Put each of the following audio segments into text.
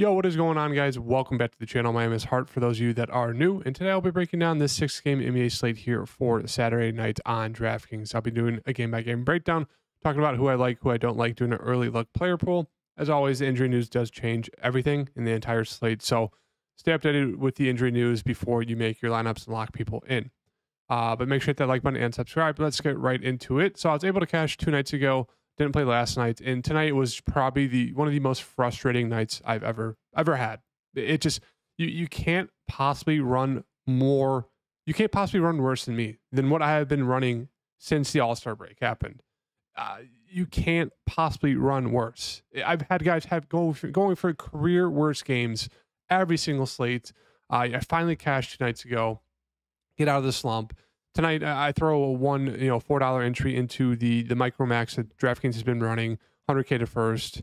Yo, what is going on, guys? Welcome back to the channel. My name is Hart for those of you that are new, and today I'll be breaking down this 6-game NBA slate here for Saturday night on DraftKings. I'll be doing a game-by-game breakdown, talking about who I like, who I don't like, doing an early look player pool. As always, the injury news does change everything in the entire slate, so stay updated with the injury news before you make your lineups and lock people in. But make sure to hit that like button and subscribe. Let's get right into it. So I was able to cash 2 nights ago. Didn't play last night, and tonight was probably one of the most frustrating nights I've ever had. It just you can't possibly run more. You can't possibly run worse than what I have been running since the All-Star break happened. You can't possibly run worse. I've had guys going for career worst games every single slate. I finally cashed 2 nights ago. Get out of the slump. Tonight, I throw a $4 entry into the micro max that DraftKings has been running, 100K to first.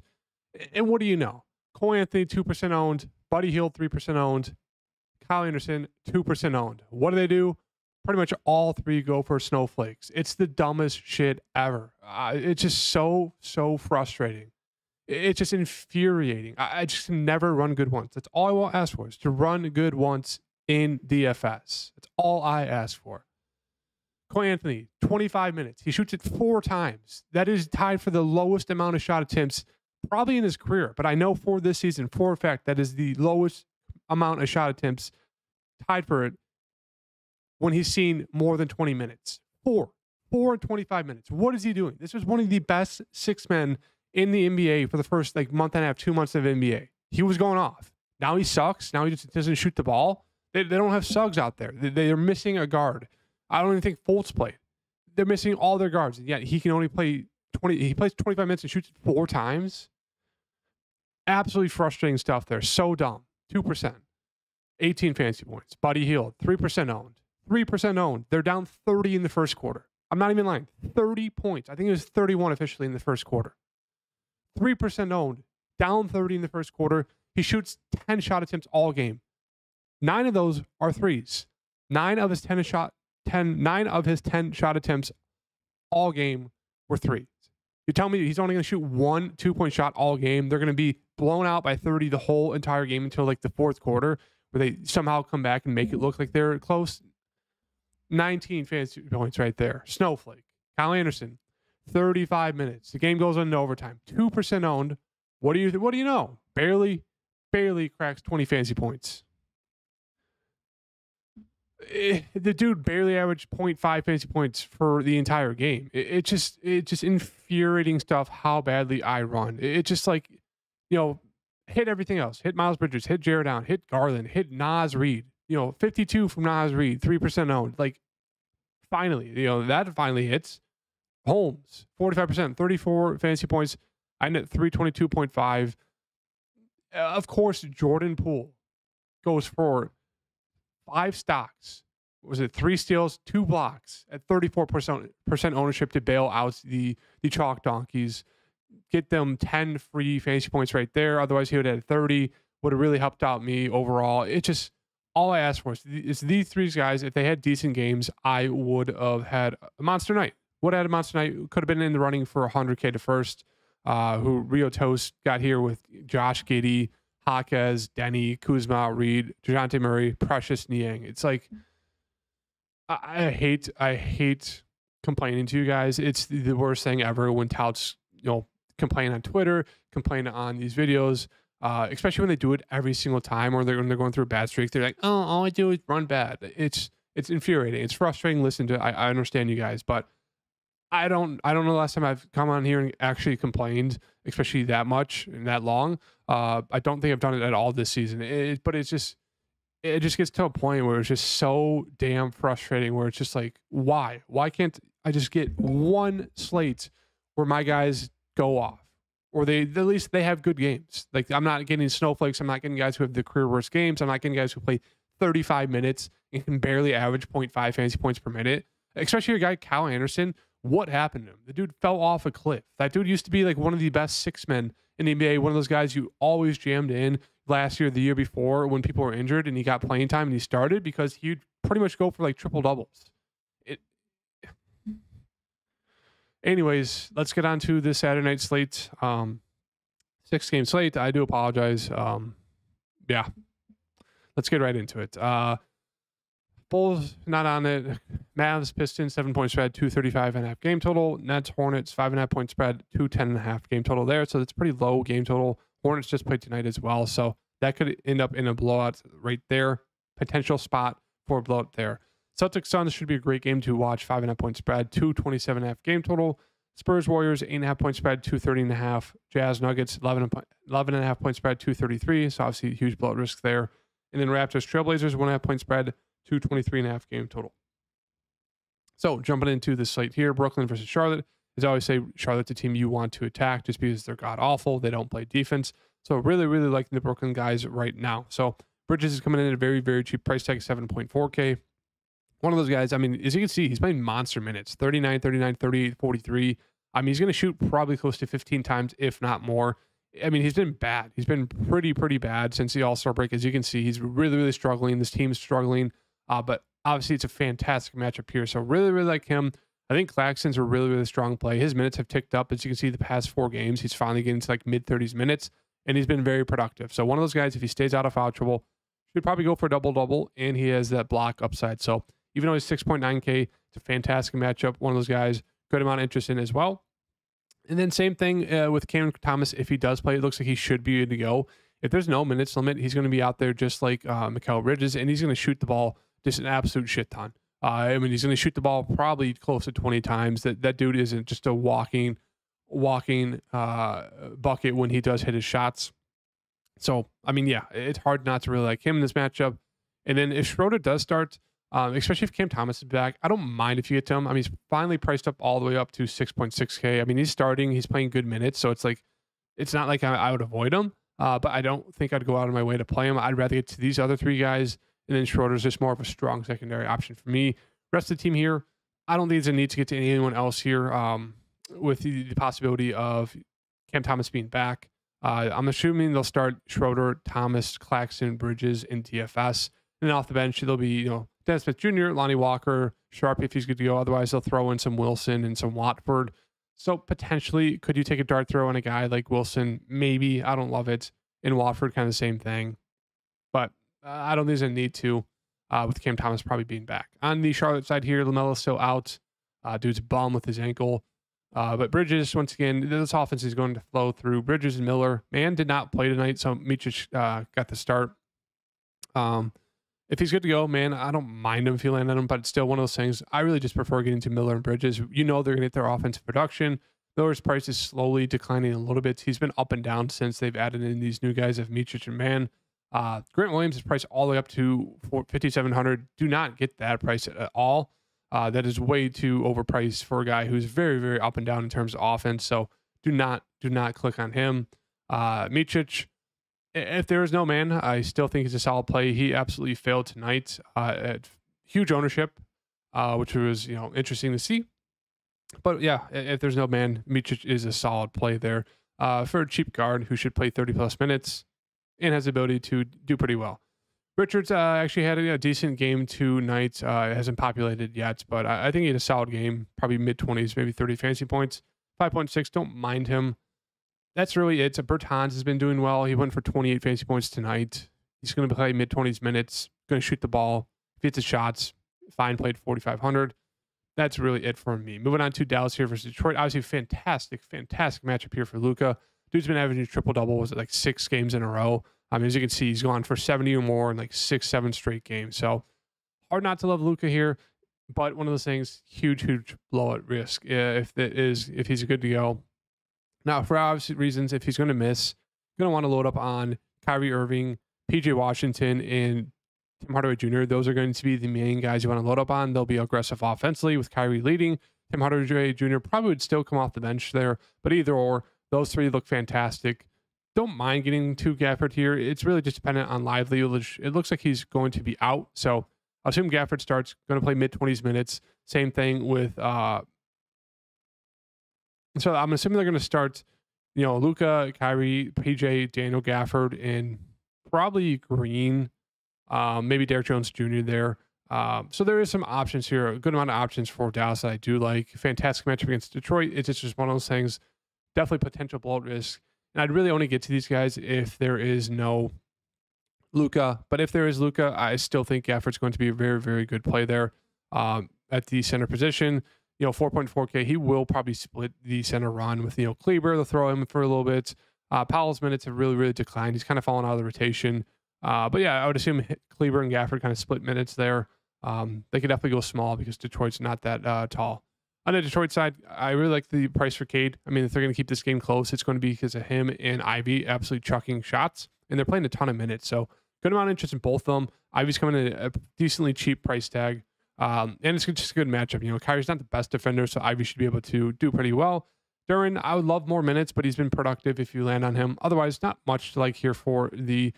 And what do you know? Cole Anthony, 2% owned. Buddy Hield, 3% owned. Kyle Anderson, 2% owned. What do? Pretty much all three go for snowflakes. It's the dumbest shit ever. It's just so frustrating. It's just infuriating. I just can never run good once. That's all I will ask for, is to run good once in DFS. That's all I ask for. Cole Anthony, 25 minutes. He shoots it 4 times. That is tied for the lowest amount of shot attempts probably in his career. But I know for this season, for a fact, that is the lowest amount of shot attempts tied for it when he's seen more than 20 minutes. 4 and 25 minutes. What is he doing? This was one of the best 6 men in the NBA for the first month and a half, 2 months of NBA. He was going off. Now he sucks. Now he just doesn't shoot the ball. They don't have Suggs out there. They're missing a guard. I don't even think Fultz played. They're missing all their guards, and yet he can only play 20. He plays 25 minutes and shoots 4 times. Absolutely frustrating stuff there. So dumb. 2%. 18 fantasy points. Buddy Hield, 3% owned. 3% owned. They're down 30 in the first quarter. I'm not even lying. 30 points. I think it was 31 officially in the first quarter. 3% owned. Down 30 in the first quarter. He shoots 10 shot attempts all game. 9 of those are threes. 9 of his 10 shot attempts all game were threes. You tell me he's only going to shoot 1 2-point shot all game. They're going to be blown out by 30 the whole entire game until the fourth quarter, where they somehow come back and make it look like they're close. 19 fantasy points right there. Snowflake. Kyle Anderson, 35 minutes. The game goes into overtime. 2% owned. What do you know? Barely cracks 20 fantasy points. The dude barely averaged 0.5 fantasy points for the entire game. It's just infuriating stuff how badly I run. It's just hit everything else. Hit Miles Bridges, hit Jared Allen, hit Garland, hit Naz Reid. 52 from Naz Reid, 3% owned. Finally, that finally hits. Holmes, 45%, 34 fantasy points. I net 322.5. Of course, Jordan Poole goes for 5 stocks. Was it 3 steals, 2 blocks at 34% ownership to bail out the chalk donkeys, get them 10 free fantasy points right there. Otherwise, he would have had 30. Would have really helped out me overall. It just, all I asked for is these 3 guys. If they had decent games, I would have had a monster night. Would have had a monster night. Could have been in the running for 100K to first. Who Rio Toast got here with Josh Giddey, Jaquez, Denny, Kuzma, Reed, DeJounte Murray, Precious, Niang. It's I hate complaining to you guys. It's the worst thing ever when touts, complain on Twitter, complain on these videos, especially when they do it every single time, or when they're going through a bad streak. They're like, oh, all I do is run bad. It's infuriating. It's frustrating. Listen to, I understand you guys, but I don't know the last time I've come on here and actually complained, especially that much and that long. I don't think I've done it at all this season. But it just gets to a point where it's just so damn frustrating, where it's just why can't I just get one slate where my guys go off, or at least they have good games? I'm not getting snowflakes. I'm not getting guys who have the career worst games. I'm not getting guys who play 35 minutes and can barely average 0.5 fantasy points per minute, especially a guy, Kyle Anderson. What happened to him? The dude fell off a cliff. That dude used to be one of the best 6 men in the NBA, one of those guys you always jammed in last year, the year before, when people were injured and he got playing time and he started, because he'd pretty much go for triple doubles. Anyways, let's get on to this Saturday night slate. 6-game slate. I do apologize. yeah, let's get right into it. Bulls not on it. Mavs, Pistons, 7-point spread, 235.5 game total. Nets, Hornets, 5.5 point spread, 210.5 game total there. So it's pretty low game total. Hornets just played tonight as well. So that could end up in a blowout right there. Potential spot for a blowout there. Celtics Suns should be a great game to watch. 5.5 point spread, 227.5 game total. Spurs Warriors, 8.5 point spread, 230.5. Jazz Nuggets, 11.5 point spread, 233. So obviously huge blowout risk there. And then Raptors Trailblazers, 1.5 point spread, 223.5 game total. So jumping into the slate here, Brooklyn versus Charlotte. As I always say, Charlotte's a team you want to attack just because they're god awful. They don't play defense. So really, really liking the Brooklyn guys right now. So Bridges is coming in at a very, very cheap price tag, 7.4K. One of those guys, I mean, as you can see, he's playing monster minutes, 39, 39, 38, 43. I mean, he's going to shoot probably close to 15 times, if not more. I mean, he's been bad. He's been pretty bad since the All-Star break. As you can see, he's really, really struggling. This team's struggling. But obviously, it's a fantastic matchup here. So really, really like him. I think Claxton's a really, really strong play. His minutes have ticked up. As you can see, the past 4 games, he's finally getting to like mid-30s minutes, and he's been very productive. So one of those guys, if he stays out of foul trouble, should probably go for a double-double, and he has that block upside. So even though he's 6.9K, it's a fantastic matchup. One of those guys, good amount of interest in as well. And then same thing with Cameron Thomas. If he does play, it looks like he should be good to go. If there's no minutes limit, he's going to be out there just like Mikal Bridges, and he's going to shoot the ball just an absolute shit ton. I mean, he's going to shoot the ball probably close to 20 times. That dude isn't just a walking bucket when he does hit his shots. So, I mean, yeah, it's hard not to really like him in this matchup. And then if Schroeder does start, especially if Cam Thomas is back, I don't mind if you get to him. I mean, he's finally priced up all the way up to 6.6K. I mean, he's starting. He's playing good minutes. So it's like, it's not like I would avoid him. But I don't think I'd go out of my way to play him. I'd rather get to these other 3 guys. And then Schroeder's just more of a strong secondary option for me. Rest of the team here, I don't think there's a need to get to anyone else here with the possibility of Cam Thomas being back. I'm assuming they'll start Schroeder, Thomas, Claxton, Bridges, and DFS. And then off the bench, there'll be, Dennis Smith Jr., Lonnie Walker, Sharp if he's good to go. Otherwise, they'll throw in some Wilson and some Watford. So potentially, could you take a dart throw on a guy like Wilson? Maybe. I don't love it. In Watford, kind of the same thing. But I don't think there's a need to, with Cam Thomas probably being back. On the Charlotte side here, LaMelo's still out. Dude's bum with his ankle. But Bridges, once again, this offense is going to flow through Bridges and Miller. Man did not play tonight, so Mičić got the start. If he's good to go, man, I don't mind him if you land on him, but it's still one of those things. I really just prefer getting to Miller and Bridges. They're going to get their offensive production. Miller's price is slowly declining a little bit. He's been up and down since they've added in these new guys of Mičić and Man. Grant Williams is priced all the way up to $5,700. Do not get that price at all. That is way too overpriced for a guy who's very, very up and down in terms of offense. So do not click on him. Mičić, if there is no man, I still think he's a solid play. He absolutely failed tonight at huge ownership, which was interesting to see. But yeah, if there's no man, Mičić is a solid play there for a cheap guard who should play 30 plus minutes and has the ability to do pretty well. Richards actually had a decent game tonight. It hasn't populated yet, but I think he had a solid game, probably mid-20s, maybe 30 fantasy points. 5.6, don't mind him. That's really it. Bertans has been doing well. He went for 28 fantasy points tonight. He's going to play mid-20s minutes, going to shoot the ball. If he hits his shots, fine, played 4,500. That's really it for me. Moving on to Dallas here versus Detroit. Obviously, fantastic matchup here for Luka. Dude's been averaging triple-double, was it like 6 games in a row? As you can see, he's gone for 70 or more in like 6-7 straight games. So hard not to love Luka here, but one of those things, huge blowout risk if he's good to go. Now, for obvious reasons, if he's going to miss, you're going to want to load up on Kyrie Irving, PJ Washington, and Tim Hardaway Jr. Those are going to be the main guys you want to load up on. They'll be aggressive offensively with Kyrie leading. Tim Hardaway Jr. probably would still come off the bench there, but either or, those 3 look fantastic. Don't mind getting to Gafford here. It's really just dependent on Lively. It looks like he's going to be out. So I assume Gafford starts, going to play mid-20s minutes. Same thing with... So I'm assuming they're going to start, Luka, Kyrie, PJ, Daniel Gafford, and probably Green, maybe Derrick Jones Jr. there. So there is some options here, a good amount of options for Dallas that I do like. Fantastic matchup against Detroit. It's just one of those things. Definitely potential blowout risk. And I'd really only get to these guys if there is no Luka. But if there is Luka, I still think Gafford's going to be a very, very good play there at the center position. 4.4K, he will probably split the center run with, Kleber. They'll throw him for a little bit. Powell's minutes have really, really declined. He's kind of fallen out of the rotation. But yeah, I would assume Kleber and Gafford kind of split minutes there. They could definitely go small because Detroit's not that tall. On the Detroit side, I really like the price for Cade. I mean, if they're going to keep this game close, it's going to be because of him and Ivy absolutely chucking shots, and they're playing a ton of minutes. So good amount of interest in both of them. Ivy's coming at a decently cheap price tag. And it's just a good matchup. Kyrie's not the best defender, so Ivy should be able to do pretty well. Duran, I would love more minutes, but he's been productive if you land on him. Otherwise, not much to like here for the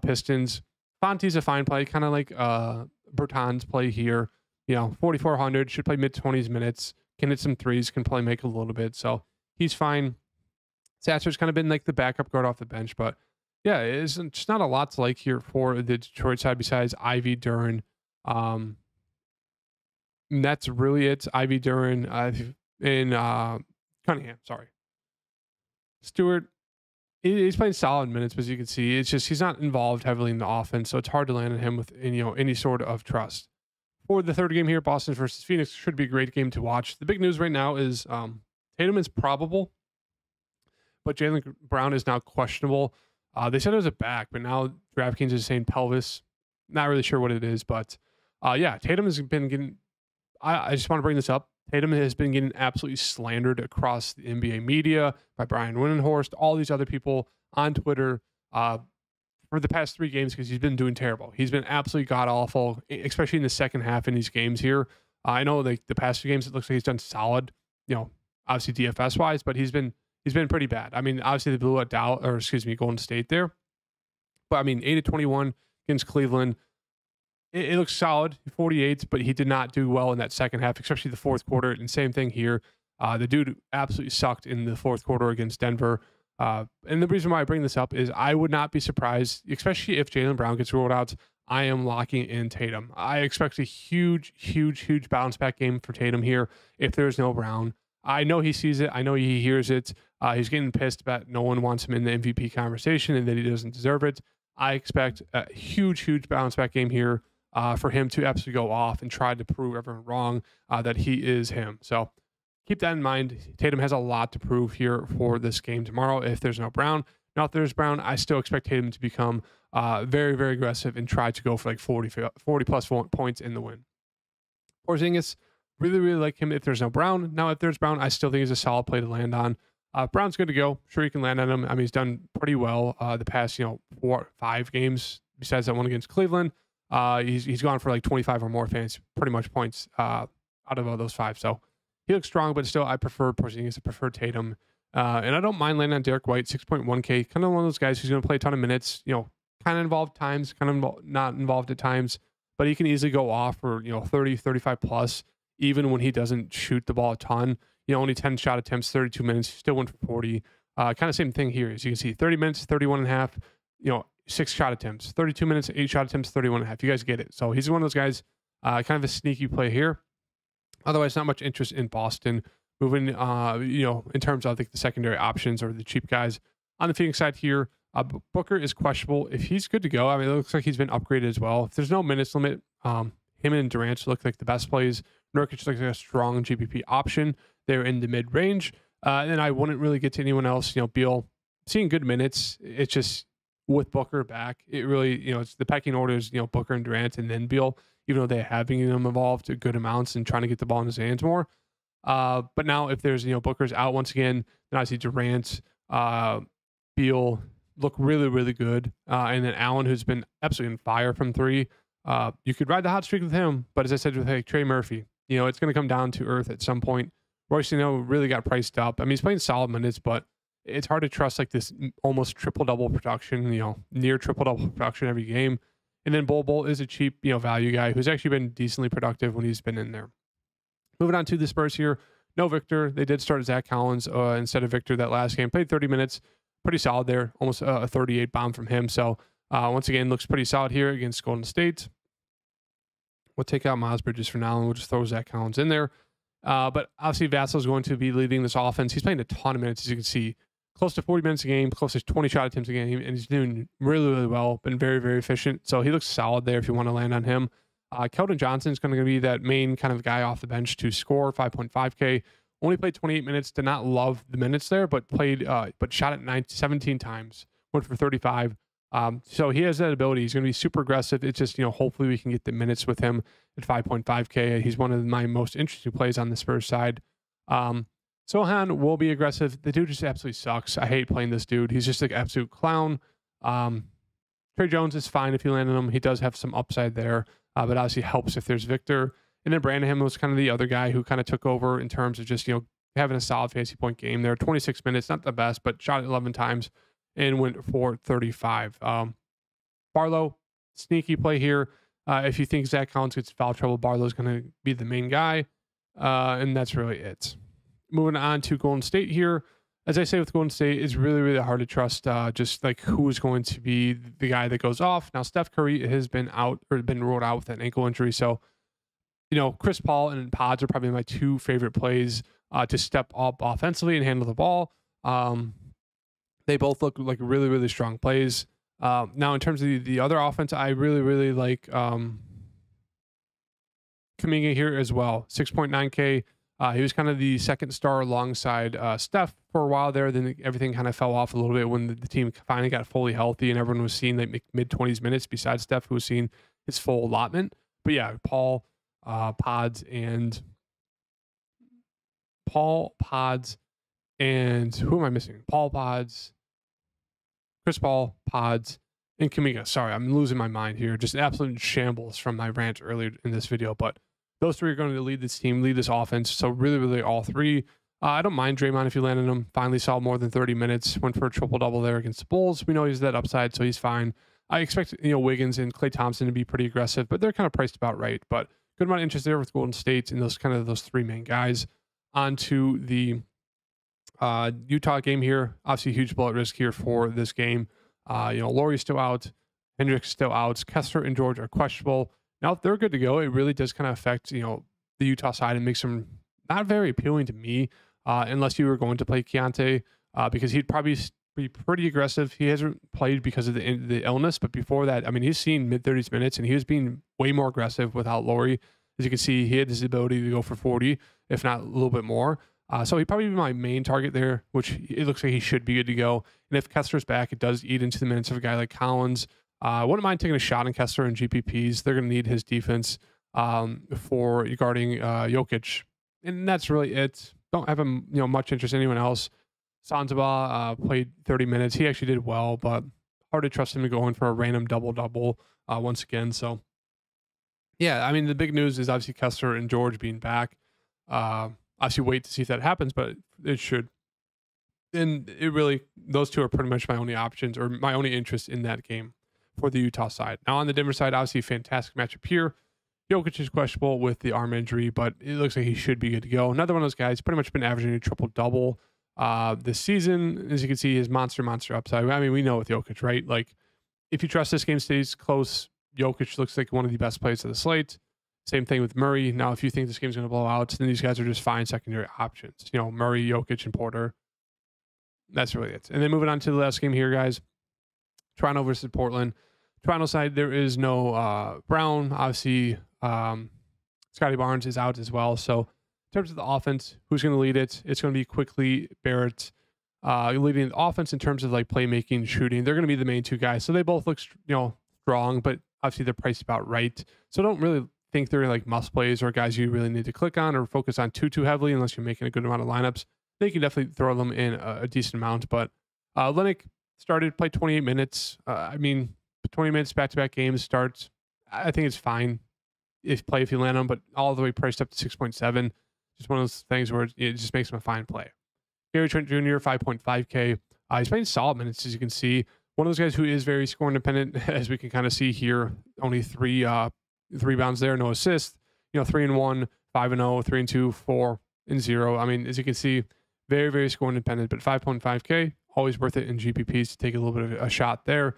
Pistons. Fonte's a fine play, kind of like Bertans play here. 4,400, should play mid-20s minutes. Can hit some threes, can probably make a little bit. So he's fine. Sasser's kind of been like the backup guard off the bench, but yeah, it's just not a lot to like here for the Detroit side besides Ivy, Duran. That's really it. Ivy, Duran, and Cunningham, sorry. Stewart, he's playing solid minutes, but as you can see, it's just he's not involved heavily in the offense, so it's hard to land on him with any sort of trust. For the third game here, Boston versus Phoenix should be a great game to watch. The big news right now is Tatum is probable, but Jaylen Brown is now questionable. They said it was a back, but now DraftKings is saying pelvis. Not really sure what it is, but yeah, Tatum has been getting. I just want to bring this up. Tatum has been getting absolutely slandered across the NBA media by Brian Windhorst, all these other people on Twitter for the past 3 games because he's been doing terrible. He's been absolutely god-awful, especially in the second half in these games here. I know the past 2 games, it looks like he's done solid, obviously DFS-wise, but he's been pretty bad. I mean, obviously they blew out Golden State there. But, I mean, 8-21 against Cleveland. It looks solid, 48, but he did not do well in that second half, especially the fourth quarter. And same thing here. The dude absolutely sucked in the fourth quarter against Denver. And the reason why I bring this up is I would not be surprised, especially if Jaylen Brown gets ruled out. I am locking in Tatum. I expect a huge, huge, huge bounce back game for Tatum here if there's no Brown. I know he sees it. I know he hears it. He's getting pissed that no one wants him in the MVP conversation and that he doesn't deserve it. I expect a huge, huge bounce back game here for him to absolutely go off and try to prove everyone wrong that he is him. So keep that in mind. Tatum has a lot to prove here for this game tomorrow if there's no Brown. Now, if there's Brown, I still expect Tatum to become very, very aggressive and try to go for like 40 plus points in the win. Porzingis, really, really like him if there's no Brown. Now, if there's Brown, I still think he's a solid play to land on. Brown's good to go. Sure, you can land on him. I mean, he's done pretty well the past, 4 or 5 games besides that one against Cleveland. He's gone for like 25 or more fantasy pretty much points out of those 5. So he looks strong, but still I prefer Porzingis. I prefer Tatum. And I don't mind landing on Derek White, 6.1K. Kind of one of those guys who's going to play a ton of minutes, kind of involved at times, kind of not involved at times, but he can easily go off for, 30, 35 plus, even when he doesn't shoot the ball a ton. Only 10 shot attempts, 32 minutes, still went for 40. Kind of same thing here. As you can see, 30 minutes, 31 and a half, 6 shot attempts, 32 minutes, 8 shot attempts, 31 and a half. You guys get it. So he's one of those guys, kind of a sneaky play here. Otherwise, not much interest in Boston. Moving, in terms of like the secondary options or the cheap guys. On the Phoenix side here, Booker is questionable. If he's good to go, I mean, it looks like he's been upgraded as well. If there's no minutes limit, him and Durant look like the best plays. Nurkic looks like a strong GPP option. They're in the mid-range. And then I wouldn't really get to anyone else. Beal, seeing good minutes. It's just with Booker back, it really, it's the pecking orders, Booker and Durant and then Beal, even though they're having them involved to good amounts and trying to get the ball in his hands more. But now if there's, Booker's out once again, then I see Durant, Beal look really, really good. And then Allen, who's been absolutely on fire from 3. You could ride the hot streak with him, but as I said with Trey Murphy, it's going to come down to earth at some point. Royce, really got priced up. I mean, he's playing solid minutes, but it's hard to trust like this almost triple-double production, near triple-double production every game. And then Bol is a cheap, value guy who's actually been decently productive when he's been in there. Moving on to the Spurs here. No Victor. They did start Zach Collins instead of Victor that last game. Played 30 minutes. Pretty solid there. Almost a 38 bomb from him. So, once again, looks pretty solid here against Golden State. We'll take out Miles Bridges for now, and we'll just throw Zach Collins in there. But obviously, Vassal's going to be leading this offense. He's playing a ton of minutes, as you can see. close to 40 minutes a game, close to 20 shot attempts a game, and he's doing really, really well. Been very, very efficient. So he looks solid there if you want to land on him. Keldon Johnson is going to be that main kind of guy off the bench to score 5.5K. Only played 28 minutes. Did not love the minutes there, but shot it 17 times. Went for 35. So he has that ability. He's going to be super aggressive. It's just, hopefully we can get the minutes with him at 5.5K. He's one of my most interesting plays on the Spurs side. Sohan will be aggressive. The dude just absolutely sucks. I hate playing this dude. He's just like absolute clown. Trey Jones is fine if you land on him. He does have some upside there, but obviously helps if there's Victor. And then Branham was kind of the other guy who kind of took over in terms of just, having a solid fantasy point game there. 26 minutes, not the best, but shot it 11 times and went for 35. Barlow, sneaky play here. If you think Zach Collins gets foul trouble, Barlow's going to be the main guy. And that's really it. Moving on to Golden State here. As I say with Golden State, it's really, really hard to trust just like who is going to be the guy that goes off. Now, Steph Curry has been out or been ruled out with an ankle injury. So, Chris Paul and Pods are probably my two favorite plays to step up offensively and handle the ball. They both look like really, really strong plays. Now, in terms of the other offense, I really, really like Kuminga here as well. 6.9K. He was kind of the second star alongside Steph for a while there. Then everything kind of fell off a little bit when the team finally got fully healthy and everyone was seeing like mid-20s minutes besides Steph, who was seeing his full allotment. But yeah, Paul, Pods, and who am I missing? Paul, Pods, Chris Paul, Pods, and Kuminga. Sorry, I'm losing my mind here. Just absolute shambles from my rant earlier in this video, but those three are going to lead this team, lead this offense. So really, really all three. I don't mind Draymond if you land on him. Finally saw more than 30 minutes. Went for a triple-double there against the Bulls. We know he's that upside, so he's fine. I expect, Wiggins and Klay Thompson to be pretty aggressive, but they're kind of priced about right. But good amount of interest there with Golden State and those three main guys. On to the Utah game here. Obviously, huge blowout risk here for this game. Laurie's still out. Hendricks still out. Kessler and George are questionable. Now, if they're good to go, it really does kind of affect, the Utah side and makes them not very appealing to me unless you were going to play Keontae because he'd probably be pretty aggressive. He hasn't played because of the illness, but before that, he's seen mid-30s minutes and he was being way more aggressive without Laurie. As you can see, he had this ability to go for 40, if not a little bit more. So he'd probably be my main target there, which it looks like he should be good to go. And if Kessler's back, it does eat into the minutes of a guy like Collins. I wouldn't mind taking a shot on Kessler and GPPs. They're going to need his defense for guarding Jokic. And that's really it. Don't have much interest in anyone else. Sanzaba played 30 minutes. He actually did well, but hard to trust him to go in for a random double-double once again. So, yeah, the big news is obviously Kessler and George being back. Obviously, wait to see if that happens, but it should. And those two are pretty much my only options or my only interest in that game for the Utah side. Now, on the Denver side, obviously, fantastic matchup here. Jokic is questionable with the arm injury, but it looks like he should be good to go. Another one of those guys, pretty much been averaging a triple-double this season. As you can see, his monster upside. We know with Jokic, right? Like, if you trust this game stays close, Jokic looks like one of the best plays of the slate. Same thing with Murray. Now, if you think this game's going to blow out, then these guys are just fine secondary options. Murray, Jokic, and Porter. That's really it. And then moving on to the last game here, guys. Toronto versus Portland. Toronto side, there is no Brown. Obviously, Scotty Barnes is out as well. So in terms of the offense, who's going to lead it? It's going to be quickly Barrett leading the offense in terms of like playmaking, shooting. They're going to be the main two guys. So they both look strong, but obviously they're priced about right. So don't really think they're like must plays or guys you really need to click on or focus on too heavily unless you're making a good amount of lineups. They can definitely throw them in a decent amount. But Linux played 28 minutes. 20 minutes back-to-back games starts. I think it's fine if you land on, but all the way priced up to 6.7. Just one of those things where it just makes him a fine play. Gary Trent Jr., 5.5K. He's playing solid minutes, as you can see. One of those guys who is very score independent, as we can kind of see here. Only three rebounds there, no assists. 3-1, 5-0, 3-2, 4-0. As you can see, very, very score independent, but 5.5K, always worth it in GPPs to take a little bit of a shot there.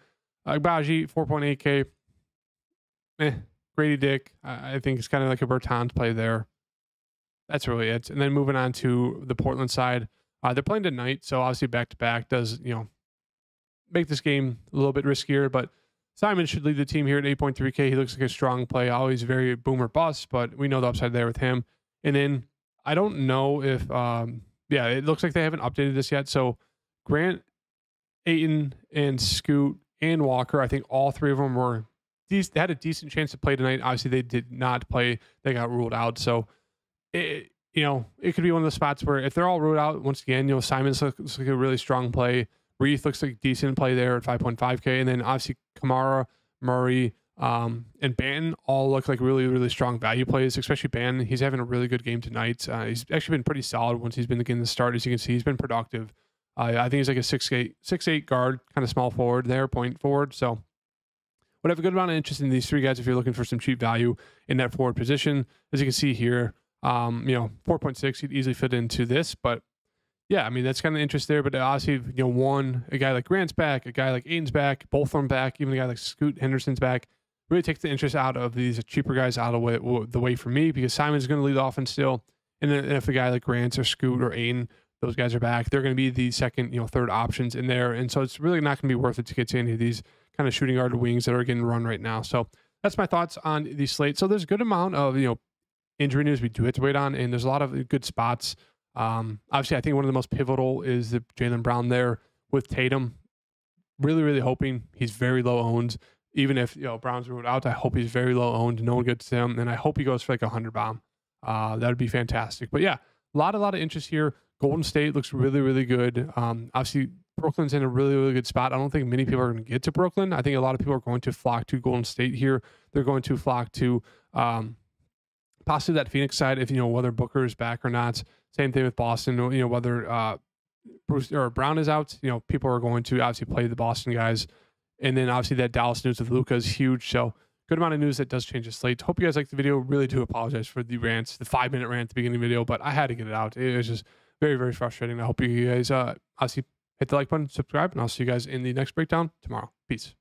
Agbaji, 4.8K. Grady Dick, I think it's kind of like a Bertans play there. That's really it. And then moving on to the Portland side, They're playing tonight, so obviously back-to-back does, make this game a little bit riskier, but Simon should lead the team here at 8.3K. He looks like a strong play, always very boom or bust, but we know the upside there with him. And then I don't know if, it looks like they haven't updated this yet. So Grant, Ayton, and Scoot and Walker, I think all three of them they had a decent chance to play tonight. Obviously, they did not play. They got ruled out. So, it could be one of the spots where if they're all ruled out, once again, Simon looks like a really strong play. Reith looks like decent play there at 5.5K. And then obviously Kamara, Murray, and Banton all look like really, really strong value plays, especially Banton. He's having a really good game tonight. He's actually been pretty solid once he's been getting the start. As you can see, he's been productive. I think he's like a 6'8" guard, kind of small forward there, point forward. So would have a good amount of interest in these three guys if you're looking for some cheap value in that forward position. As you can see here, 4.6, he'd easily fit into this, but yeah, I mean, that's kind of interest there. But obviously, a guy like Grant's back, a guy like Aiden's back, both of them back, even a guy like Scoot Henderson's back, really takes the interest out of these cheaper guys out of the way for me, because Simon's going to lead off and still. And then if a guy like Grant or Scoot or Aiden, those guys are back, they're going to be the second, third options in there. And so it's really not going to be worth it to get to any of these kind of shooting guard wings that are getting run right now. So that's my thoughts on the slate. So there's a good amount of, injury news we do have to wait on, and there's a lot of good spots. Obviously, I think one of the most pivotal is the Jaylen Brown there with Tatum. Really, really hoping he's very low owned. Even if Brown's ruled out, I hope he's very low owned. No one gets him, and I hope he goes for like 100 bomb. That would be fantastic. But yeah, a lot of interest here. Golden State looks really, really good. Obviously, Brooklyn's in a really, really good spot. I don't think many people are going to get to Brooklyn. I think a lot of people are going to flock to Golden State here. They're going to flock to possibly that Phoenix side if whether Booker is back or not. Same thing with Boston. Whether Bruce or Brown is out, people are going to obviously play the Boston guys, and then obviously that Dallas news with Luka is huge. So good amount of news that does change the slate. Hope you guys liked the video. Really do apologize for the rants, the 5-minute rant at the beginning of the video, but I had to get it out. It was just very, very frustrating. I hope you guys obviously hit the like button, subscribe, and I'll see you guys in the next breakdown tomorrow. Peace.